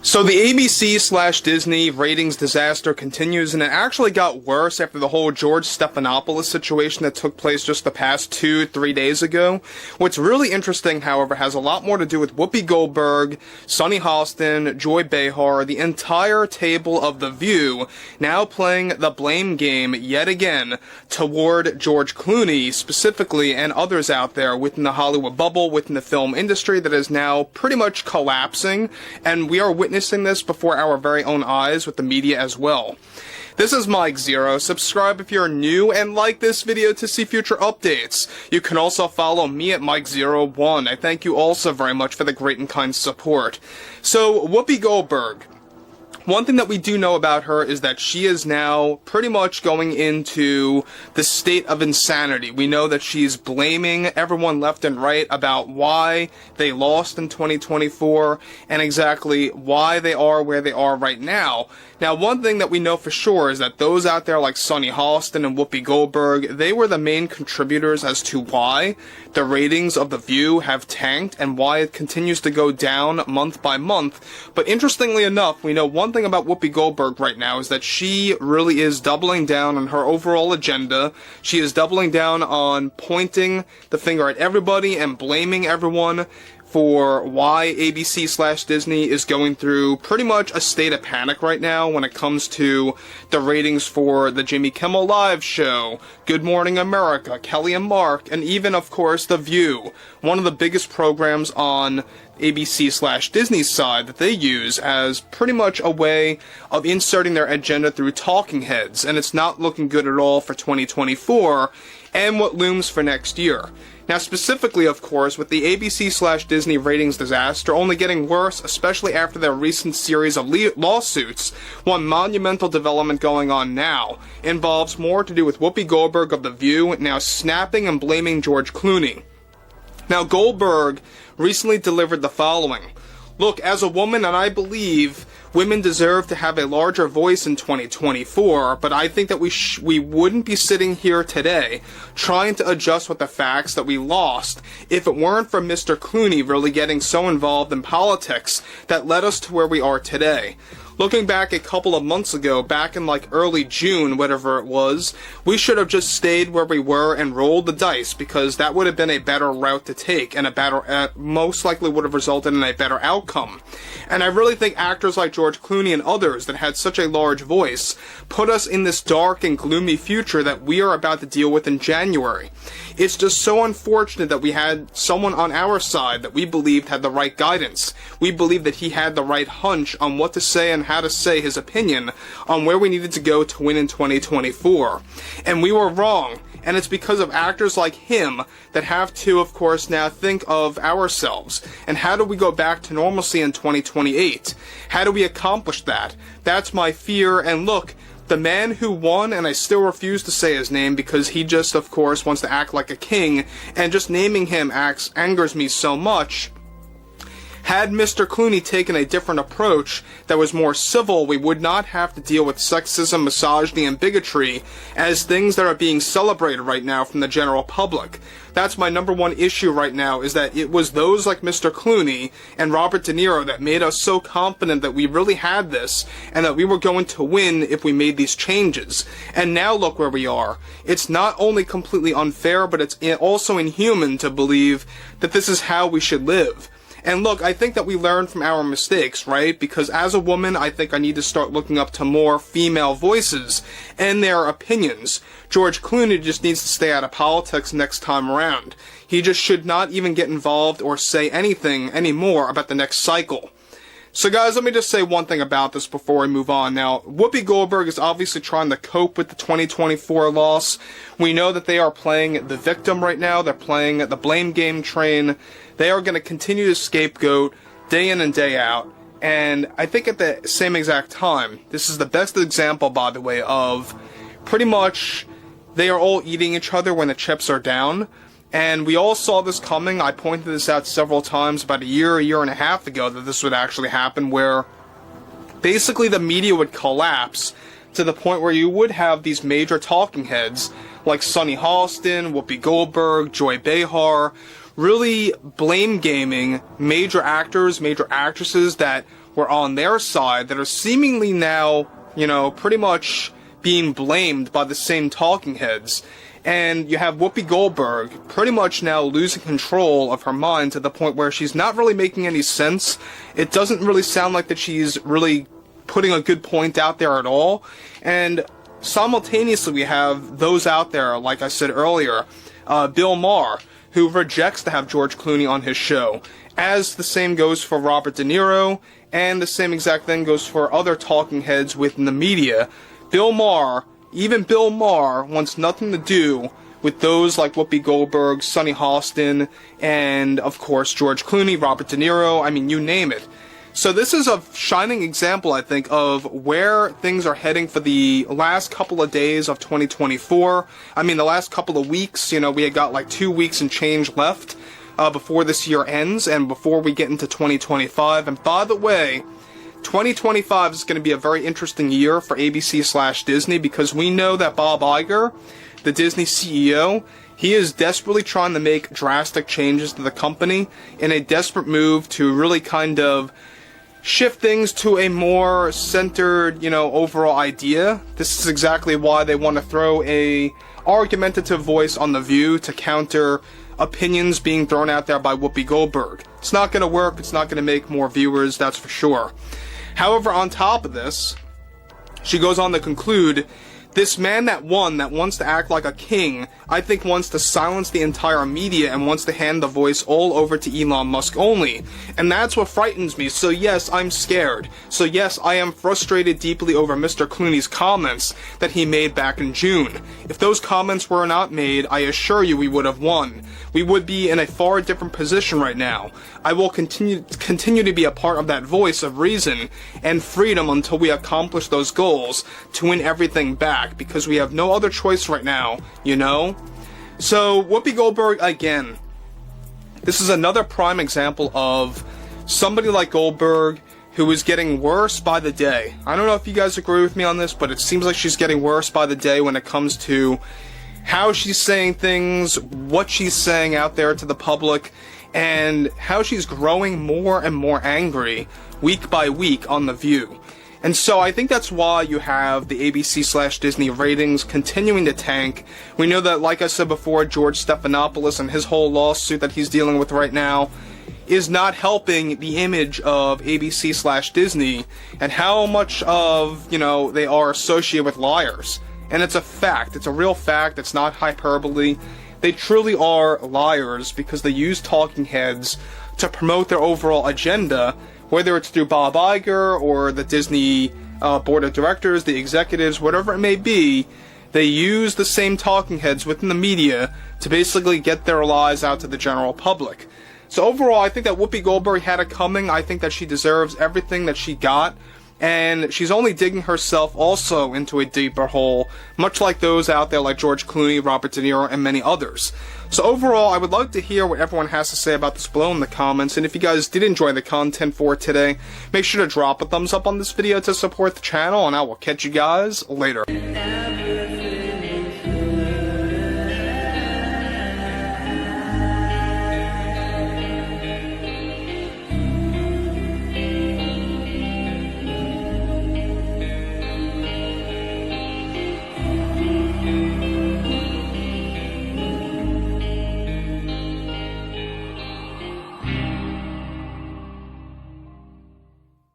So the ABC/Disney ratings disaster continues, and it actually got worse after the whole George Stephanopoulos situation that took place just the past 2-3 days ago. What's really interesting, however, has a lot more to do with Whoopi Goldberg, Sunny Hostin, Joy Behar, the entire table of The View, now playing the blame game yet again toward George Clooney specifically, and others out there within the Hollywood bubble, within the film industry that is now pretty much collapsing, and we are witnessing this before our very own eyes with the media as well. This is Mike Zero. Subscribe if you're new and like this video to see future updates. You can also follow me at Mike01. I thank you also very much for the great and kind support. So, Whoopi Goldberg. One thing that we do know about her is that she is now pretty much going into the state of insanity. We know that she's blaming everyone left and right about why they lost in 2024 and exactly why they are where they are right now. Now, one thing that we know for sure is that those out there like Sunny Hostin and Whoopi Goldberg, they were the main contributors as to why the ratings of The View have tanked and why it continues to go down month by month. But interestingly enough, we know one thing about Whoopi Goldberg right now is that she really is doubling down on her overall agenda. She is doubling down on pointing the finger at everybody and blaming everyone for why ABC/Disney is going through pretty much a state of panic right now when it comes to the ratings for the Jimmy Kimmel Live show, Good Morning America, Kelly and Mark, and even, of course, The View, one of the biggest programs on ABC/Disney's side that they use as pretty much a way of inserting their agenda through talking heads, and it's not looking good at all for 2024 and what looms for next year. Now, specifically, of course, with the ABC/Disney ratings disaster only getting worse, especially after their recent series of lawsuits, one monumental development going on now involves more to do with Whoopi Goldberg of The View now snapping and blaming George Clooney. Now, Goldberg recently delivered the following. Look, as a woman, and I believe women deserve to have a larger voice in 2024, but I think that we wouldn't be sitting here today trying to adjust with the facts that we lost if it weren't for Mr. Clooney really getting so involved in politics that led us to where we are today. Looking back a couple of months ago, back in like early June, whatever it was, we should have just stayed where we were and rolled the dice, because that would have been a better route to take and a better, most likely would have resulted in a better outcome. And I really think actors like George Clooney and others that had such a large voice put us in this dark and gloomy future that we are about to deal with in January. It's just so unfortunate that we had someone on our side that we believed had the right guidance. We believed that he had the right hunch on what to say and how to say his opinion on where we needed to go to win in 2024. And we were wrong. And it's because of actors like him that have to, of course, now think of ourselves. And how do we go back to normalcy in 2028? How do we accomplish that? That's my fear. And look, the man who won, and I still refuse to say his name because he just, of course, wants to act like a king, and just naming him angers me so much. Had Mr. Clooney taken a different approach that was more civil, we would not have to deal with sexism, misogyny, and bigotry as things that are being celebrated right now from the general public. That's my number one issue right now, is that it was those like Mr. Clooney and Robert De Niro that made us so confident that we really had this and that we were going to win if we made these changes. And now look where we are. It's not only completely unfair, but it's also inhuman to believe that this is how we should live. And look, I think that we learn from our mistakes, right? Because as a woman, I think I need to start looking up to more female voices and their opinions. George Clooney just needs to stay out of politics next time around. He just should not even get involved or say anything anymore about the next cycle. So guys, let me just say one thing about this before we move on. Now, Whoopi Goldberg is obviously trying to cope with the 2024 loss. We know that they are playing the victim right now. They're playing the blame game train. They are going to continue to scapegoat day in and day out. And I think at the same exact time, this is the best example, by the way, of pretty much they are all eating each other when the chips are down. And we all saw this coming. I pointed this out several times about a year and a half ago that this would actually happen, where basically the media would collapse to the point where you would have these major talking heads like Sunny Hostin, Whoopi Goldberg, Joy Behar, really blame gaming major actors, major actresses that were on their side that are seemingly now, pretty much being blamed by the same talking heads. And you have Whoopi Goldberg pretty much now losing control of her mind to the point where she's not really making any sense. It doesn't really sound like that she's really putting a good point out there at all. And simultaneously we have those out there, like I said earlier, Bill Maher, who rejects to have George Clooney on his show. As the same goes for Robert De Niro, and the same exact thing goes for other talking heads within the media. Even Bill Maher wants nothing to do with those like Whoopi Goldberg, Sonny Hostin, and of course George Clooney, Robert De Niro, you name it. So this is a shining example, I think, of where things are heading for the last couple of days of 2024. The last couple of weeks, we had got like 2 weeks and change left before this year ends and before we get into 2025. And by the way, 2025 is going to be a very interesting year for ABC/Disney because we know that Bob Iger, the Disney CEO, he is desperately trying to make drastic changes to the company in a desperate move to really kind of shift things to a more centered, overall idea. This is exactly why they want to throw a argumentative voice on The View to counter opinions being thrown out there by Whoopi Goldberg. It's not going to work. It's not going to make more viewers, that's for sure. However, on top of this, she goes on to conclude, this man that wants to act like a king, I think wants to silence the entire media and wants to hand the voice all over to Elon Musk only. And that's what frightens me. So yes, I'm scared. So yes, I am frustrated deeply over Mr. Clooney's comments that he made back in June. If those comments were not made, I assure you we would have won. We would be in a far different position right now. I will continue to be a part of that voice of reason and freedom until we accomplish those goals to win everything back, because we have no other choice right now, So, Whoopi Goldberg, again, this is another prime example of somebody like Goldberg who is getting worse by the day. I don't know if you guys agree with me on this, but it seems like she's getting worse by the day when it comes to how she's saying things, what she's saying out there to the public, and how she's growing more and more angry week by week on The View. And so I think that's why you have the ABC/Disney ratings continuing to tank. We know that, like I said before, George Stephanopoulos and his whole lawsuit that he's dealing with right now is not helping the image of ABC/Disney and how much of, they are associated with liars. And it's a fact. It's a real fact. It's not hyperbole. They truly are liars because they use talking heads to promote their overall agenda, whether it's through Bob Iger or the Disney board of directors, the executives, whatever it may be. They use the same talking heads within the media to basically get their lies out to the general public. So overall, I think that Whoopi Goldberg had it coming. I think that she deserves everything that she got. And she's only digging herself also into a deeper hole, much like those out there like George Clooney, Robert De Niro, and many others. So overall, I would love to hear what everyone has to say about this below in the comments, and if you guys did enjoy the content for today, make sure to drop a thumbs up on this video to support the channel, and I will catch you guys later.